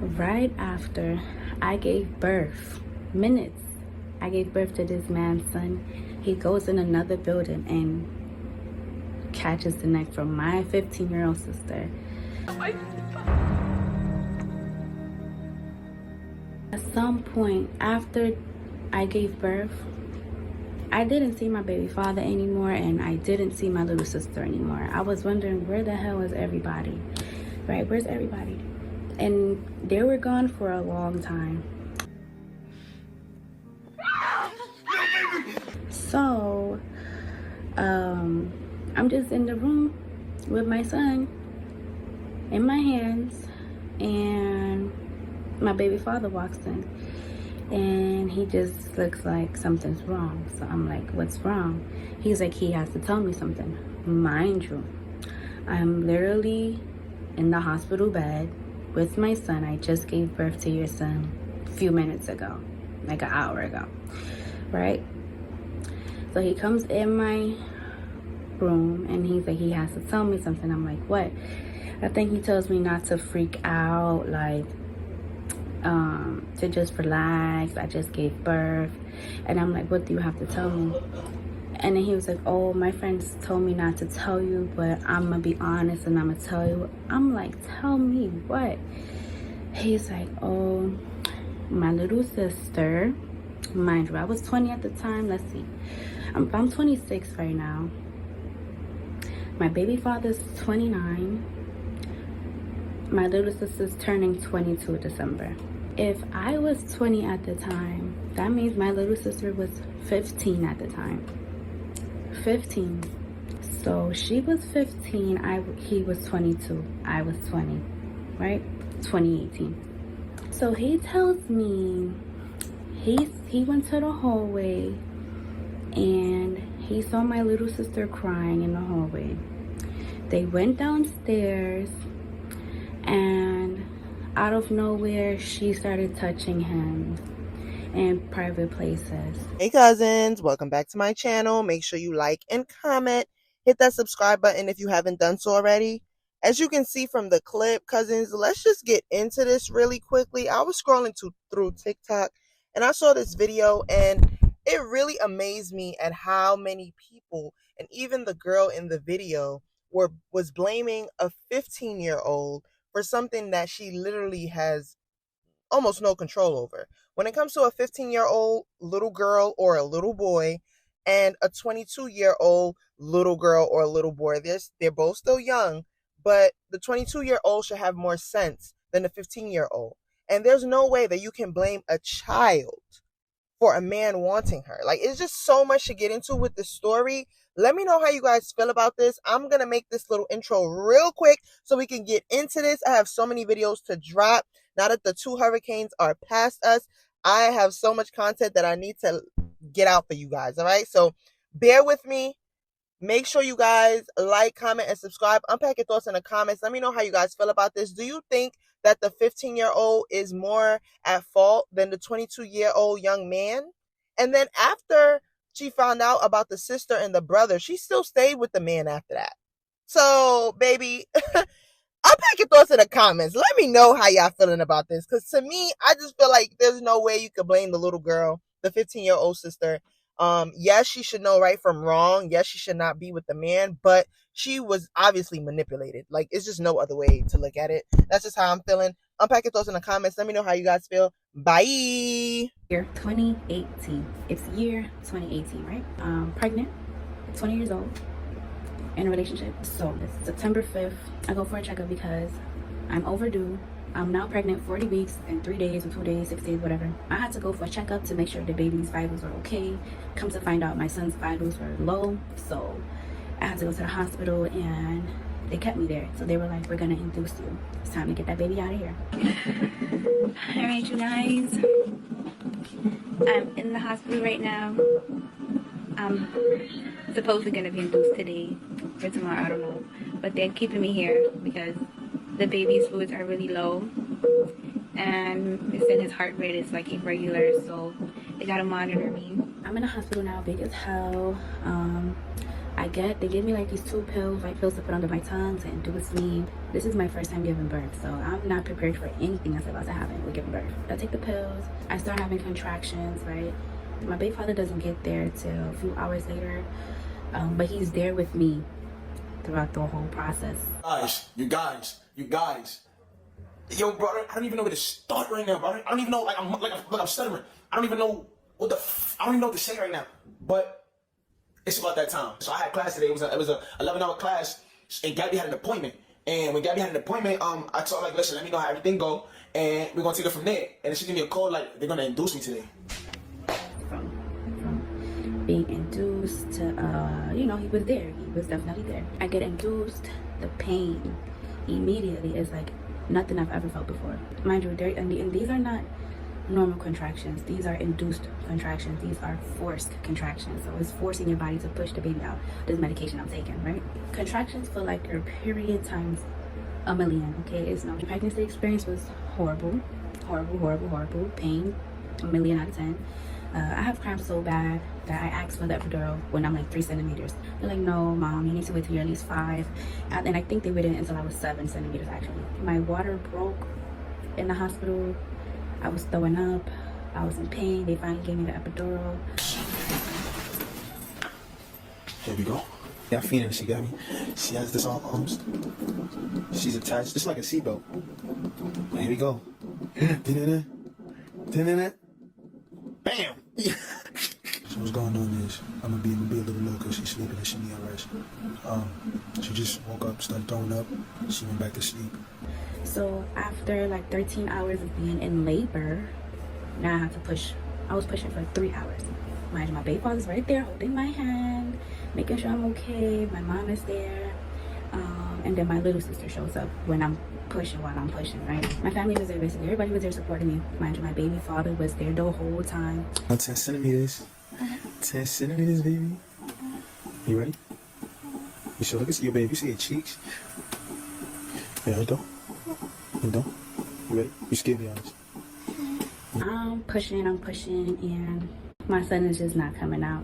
Right after I gave birth, minutes, I gave birth to this man's son, he goes in another building and catches the neck from my 15-year-old sister. At some point after I gave birth, I didn't see my baby father anymore, and I didn't see my little sister anymore. I was wondering, where the hell is everybody? Right? Where's everybody? And they were gone for a long time. So, I'm just in the room with my son in my hands, and my baby father walks in. And he just looks like something's wrong. So I'm like, what's wrong? He's like, he has to tell me something. Mind you, I'm literally in the hospital bed with my son. I just gave birth to your son a few minutes ago, like an hour ago, right? So he comes in my room and he's like, he has to tell me something. I'm like, what? I think he tells me not to freak out, like, to just relax. I just gave birth. And I'm like, what do you have to tell me? And then he was like, oh, my friends told me not to tell you, but I'm gonna be honest and I'm gonna tell you. I'm like, tell me what? He's like, oh, my little sister, mind you, I was 20 at the time. Let's see, I'm 26 right now. My baby father's 29. My little sister's turning 22 December. If I was 20 at the time, that means my little sister was 15 at the time. 15. So she was 15, he was 22, I was 20, right? 2018. So he tells me he went to the hallway and he saw my little sister crying in the hallway. They went downstairs, and out of nowhere, she started touching him in private places. Hey cousins, welcome back to my channel. Make sure you like and comment. Hit that subscribe button if you haven't done so already. As you can see from the clip, cousins, let's just get into this really quickly. I was scrolling through TikTok and I saw this video, and it really amazed me at how many people, and even the girl in the video, was blaming a 15-year-old for something that she literally has almost no control over. When it comes to a 15-year-old little girl or a little boy and a 22-year-old little girl or a little boy, they're both still young, but the 22-year-old should have more sense than the 15-year-old. And there's no way that you can blame a child for a man wanting her. Like, it's just so much to get into with the story. Let me know how you guys feel about this. I'm going to make this little intro real quick so we can get into this. I have so many videos to drop. Now that the 2 hurricanes are past us, I have so much content that I need to get out for you guys. All right. So bear with me. Make sure you guys like, comment, and subscribe. Unpack your thoughts in the comments. Let me know how you guys feel about this. Do you think that the 15-year-old is more at fault than the 22-year-old young man? And then after she found out about the sister and the brother, she still stayed with the man after that. So, baby, unpack your thoughts in the comments. Let me know how y'all feeling about this. Because to me, I just feel like there's no way you could blame the little girl, the 15-year-old sister. Yes, she should know right from wrong. Yes, she should not be with the man, but she was obviously manipulated. Like, it's just no other way to look at it. That's just how I'm feeling. Unpack your thoughts in the comments. Let me know how you guys feel. Bye. Year 2018. It's year 2018, right? Pregnant, 20 years old, in a relationship. So it's September 5th. I go for a checkup because I'm overdue. I'm now pregnant 40 weeks and 3 days or 2 days, 6 days, whatever. I had to go for a checkup to make sure the baby's vitals were okay. Come to find out my son's vitals were low. So I had to go to the hospital and they kept me there. So they were like, we're gonna induce you. It's time to get that baby out of here. All right, you guys. I'm in the hospital right now. I'm supposedly gonna be induced today or tomorrow, I don't know. But they're keeping me here because the baby's fluids are really low, and they said his heart rate is like irregular, so they gotta monitor me. I'm in the hospital now, big as hell. They give me like these 2 pills, like pills to put under my tongue to induce me. This is my first time giving birth, so I'm not prepared for anything that's about to happen with giving birth. I take the pills, I start having contractions, right? My baby father doesn't get there till a few hours later, but he's there with me throughout the whole process. You guys. Yo, brother, I don't even know where to start right now, brother. I don't even know, I'm stuttering. I don't even know I don't even know what to say right now. But it's about that time. So I had class today. It was a 11-hour class, and Gabby had an appointment. And when Gabby had an appointment, I told her, like, listen, let me know how everything go, and we're gonna take it from there. And she gave me a call, like, they're gonna induce me today. From being induced to, he was there. He was definitely there. I get induced. The pain immediately is like nothing I've ever felt before. Mind you, and these are not normal contractions. These are induced contractions. These are forced contractions. So it's forcing your body to push the baby out. This medication I'm taking, right? Contractions feel like your period times a million, okay? It's no. The pregnancy experience was horrible. Pain, 1,000,000 out of 10. I have cramps so bad that I asked for the epidural when I'm like 3 centimeters. They're like, no, mom, you need to wait till you're at least 5. And I think they waited until I was 7 centimeters, actually. My water broke in the hospital. I was throwing up. I was in pain. They finally gave me the epidural. Here we go. Yeah, feeding. She got me. She has this all almost. She's attached, just like a seatbelt. Here we go. Bam! So what's going on is I'm gonna be a little low because she's sleeping and she need a rest. She just woke up, started throwing up. She went back to sleep. So after like 13 hours of being in labor, now I have to push. I was pushing for 3 hours. Mind you, my baby father's right there holding my hand, making sure I'm okay. My mom is there. And then my little sister shows up when I'm pushing, right? My family was there, basically. Everybody was there supporting me. Mind you, my baby father was there the whole time. 10 centimeters. 10 centimeters, baby. You ready? You should look at your baby. You see your cheeks? Yeah, hold on. You ready? You scared, be honest. I'm pushing, and my son is just not coming out.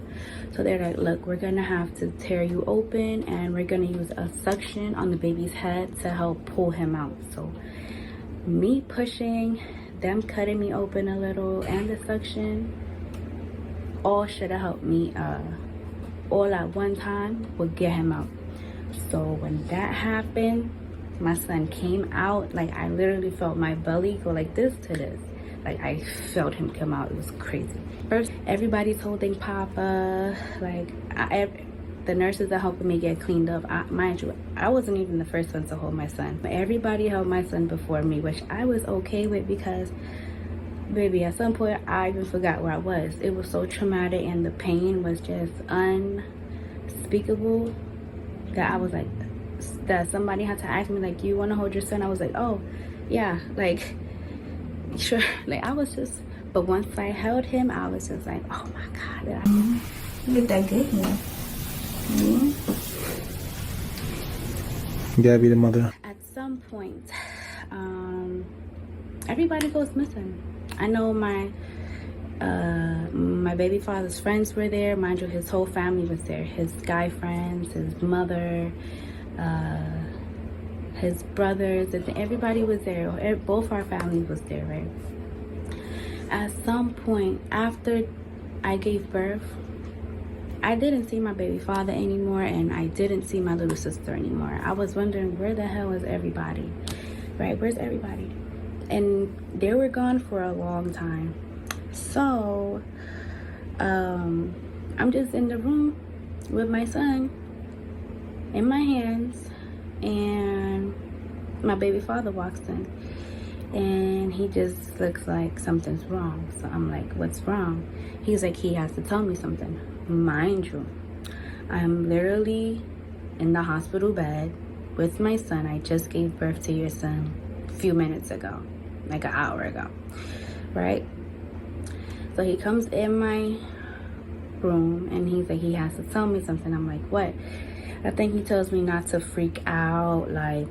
So they're like, look, we're gonna have to tear you open, and we're gonna use a suction on the baby's head to help pull him out. So me pushing, them cutting me open a little, and the suction, all should have helped me all at one time would get him out. So when that happened, my son came out. Like, I literally felt my belly go like this to this. Like, I felt him come out. It was crazy. First, everybody's holding Papa. Like, the nurses are helping me get cleaned up. Mind you, I wasn't even the first one to hold my son. But everybody held my son before me, which I was okay with because, baby, at some point, I even forgot where I was. It was so traumatic and the pain was just unspeakable that I was like, that somebody had to ask me, like, you want to hold your son? I was like, oh, yeah, like, sure. Like, I was just, but once I held him, I was just like, oh my God, you look that good here. Gabby, the mother. At some point, everybody goes missing. I know my baby father's friends were there. Mind you, his whole family was there. His guy friends, his mother, his brothers, and everybody was there. Both our families was there, right? At some point after I gave birth, I didn't see my baby father anymore, and I didn't see my little sister anymore. I was wondering, where the hell is everybody, right? Where's everybody? And they were gone for a long time. So I'm just in the room with my son in my hands, and my baby father walks in, and he just looks like something's wrong. So I'm like, what's wrong? He's like, he has to tell me something. Mind you, I'm literally in the hospital bed with my son. I just gave birth to your son a few minutes ago, like an hour ago, right? So he comes in my room and he's like, he has to tell me something. I'm like, what? I think he tells me not to freak out, like,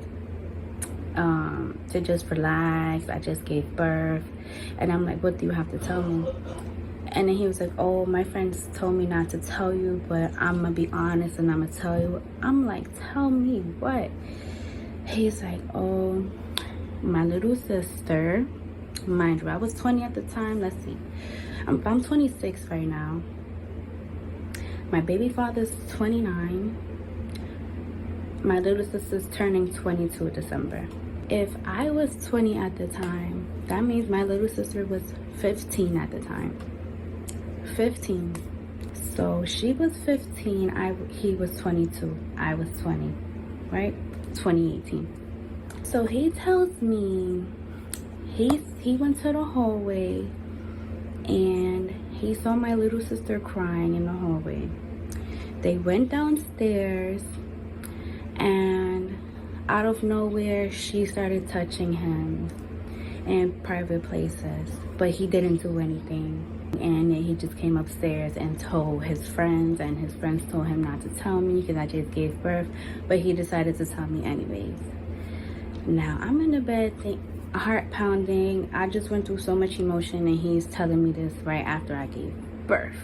to just relax. I just gave birth. And I'm like, what do you have to tell me? And then he was like, oh, my friends told me not to tell you, but I'm gonna be honest and I'm gonna tell you. I'm like, tell me what? He's like, oh, my little sister, mind you, I was 20 at the time. Let's see, I'm 26 right now. My baby father's 29. My little sister's turning 22 December. If I was 20 at the time, that means my little sister was 15 at the time. 15. So she was 15, he was 22, I was 20, right? 2018. So he tells me he went to the hallway and he saw my little sister crying in the hallway. They went downstairs and out of nowhere she started touching him in private places, but he didn't do anything. And then he just came upstairs and told his friends, and his friends told him not to tell me because I just gave birth, but he decided to tell me anyways. Now I'm in the bed, heart pounding. I just went through so much emotion and he's telling me this right after I gave birth.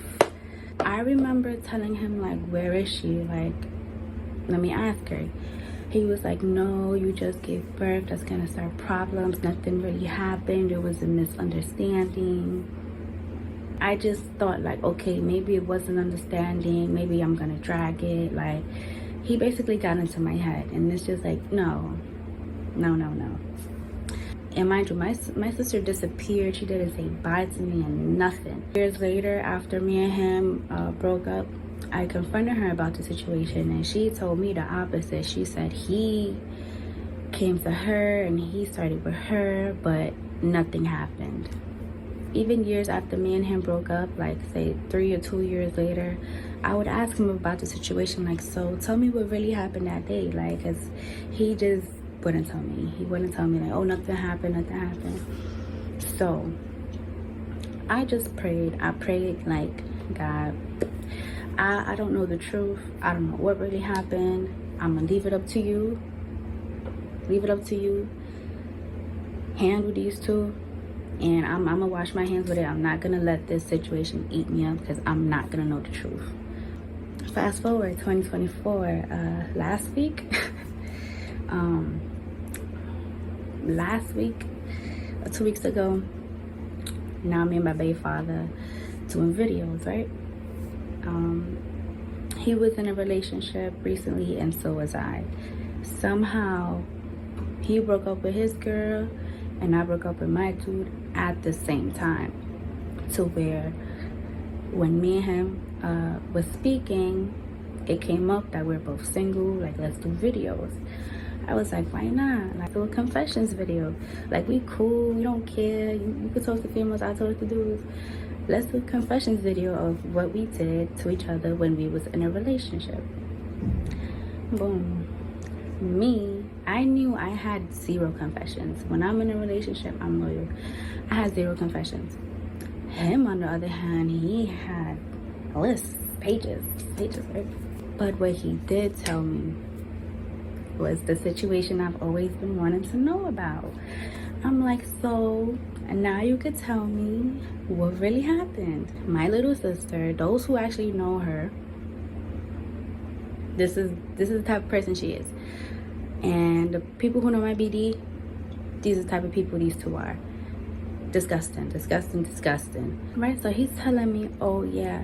I remember telling him, like, where is she? Like, let me ask her. He was like, no, you just gave birth. That's gonna start problems. Nothing really happened. There was a misunderstanding. I just thought, like, okay, maybe it was an understanding. Maybe I'm gonna drag it. Like, he basically got into my head. And it's just like, no. And mind you, my sister disappeared. She didn't say bye to me and nothing. Years later, after me and him broke up, I confronted her about the situation and she told me the opposite. She said he came to her and he started with her, but nothing happened. Even years after me and him broke up, like say 3 or 2 years later, I would ask him about the situation, like, so tell me what really happened that day. Like, cause he just wouldn't tell me. He wouldn't tell me, like, oh, nothing happened. So I just prayed. I prayed, like, God, I don't know the truth. I don't know what really happened. I'm gonna leave it up to you. Handle these two. And I'm gonna wash my hands with it. I'm not gonna let this situation eat me up because I'm not gonna know the truth. Fast forward 2024, last week, or 2 weeks ago, now me and my baby father doing videos, right? He was in a relationship recently and so was I. Somehow he broke up with his girl and I broke up with my dude at the same time, to where when me and him was speaking, it came up that we're both single, like, let's do videos. I was like, why not? Like, do a confessions video. Like, we cool, we don't care. You could talk to females, I talk to dudes. Let's do a confessions video of what we did to each other when we was in a relationship. Boom. Me, I knew I had 0 confessions. When I'm in a relationship, I'm loyal. I had 0 confessions. Him, on the other hand, he had lists, pages, right? But what he did tell me was the situation I've always been wanting to know about. I'm like, so now you could tell me what really happened. My little sister, those who actually know her, this is the type of person she is. And the people who know my BD, these are the type of people these two are. Disgusting. Right, so he's telling me, oh yeah,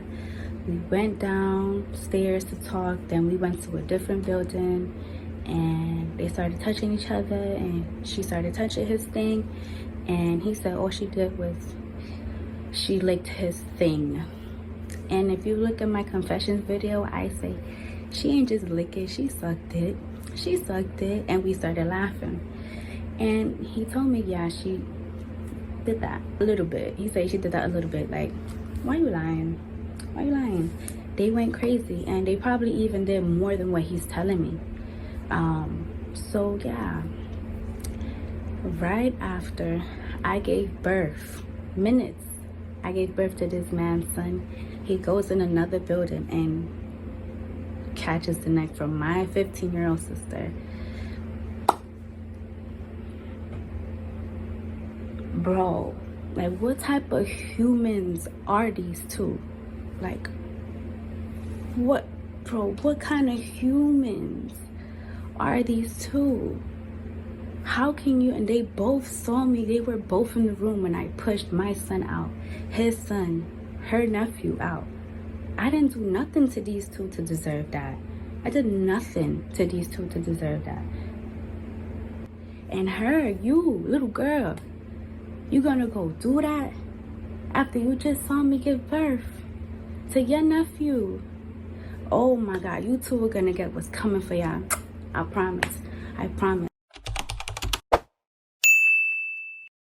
we went downstairs to talk, then we went to a different building and they started touching each other and she started touching his thing, and he said all she did was she licked his thing. And if you look at my confessions video, I say she ain't just lick it, she sucked it, and we started laughing. And he told me, yeah, she did that a little bit. He said she did that a little bit. Like, why you lying? They went crazy and they probably even did more than what he's telling me. So yeah, right after I gave birth, minutes, I gave birth to this man's son, he goes in another building and catches the neck from my 15-year-old sister. Bro, Like, what type of humans are these two? Like, what, bro, what kind of humans are these two? How can you? And they both saw me. They were both in the room when I pushed my son out, his son, her nephew out. I didn't do nothing to these two to deserve that. I did nothing to these two to deserve that. And her, you, little girl, you gonna go do that after you just saw me give birth to your nephew? Oh my God, you two are gonna get what's coming for y'all. I promise. I promise.